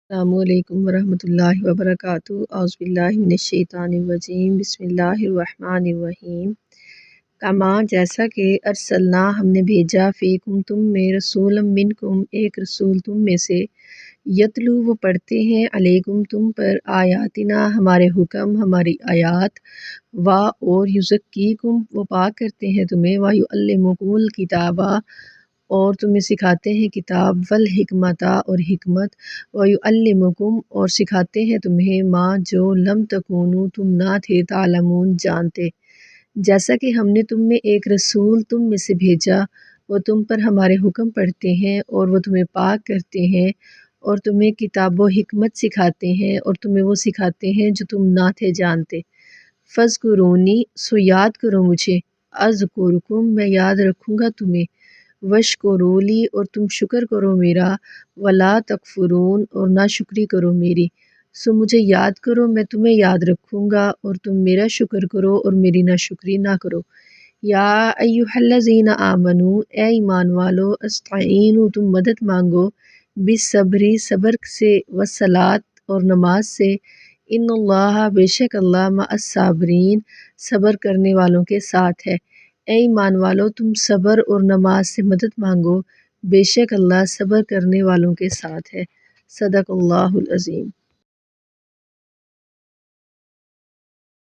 السلام علیکم ورحمۃ اللہ وبرکاتہ۔ اعوذ باللہ من الشیطان الرجیم، بسم اللہ الرحمن الرحیم۔ کما جیسا کہ ارسلنا ہم نے بھیجا فیکم تم میں رسول منکم ایک رسول تم میں سے، یتلو وہ پڑھتے ہیں علیکم تم پر آیاتنا ہمارے حکم ہماری آیات، اور یزکیکم وہ پاک کرتے ہیں تمہیں، ویعلمکم الکتابہ اور تمہیں سکھاتے ہیں کتاب، والحکمتہ اور حکمت، ویعلمکم اور سکھاتے ہیں تمہیں ما جو لم تکونوا تم نہ تھے تعلمون جانتے۔ جیسا کہ ہم نے تم میں ایک رسول تم میں سے بھیجا، وہ تم پر ہمارے حکم پڑھتے ہیں اور وہ تمہیں پاک کرتے ہیں اور تمہیں کتاب و حکمت سکھاتے ہیں اور تمہیں وہ سکھاتے ہیں جو تم نہ تھے جانتے۔ فاذکرونی سو یاد کرو مجھے، اذکرکم میں یاد رکھوں گا تمہیں، واشکرولی اور تم شکر کرو میرا، ولا تکفرون اور نہ شکری کرو میری۔ سو مجھے یاد کرو میں تمہیں یاد رکھوں گا اور تم میرا شکر کرو اور میری نہ شکری نہ کرو۔ یا ایھا الذین آمنو اے ایمان والو، استعینوا تم مدد مانگو، بالصبر صبر سے، والصلاۃ اور نماز سے، ان اللہ بے شک اللہ مع الصابرین صبر کرنے والوں کے ساتھ ہے۔ اے ایمان والو تم صبر اور نماز سے مدد مانگو، بے شک اللہ صبر کرنے والوں کے ساتھ ہے۔ صدق اللہ العظیم۔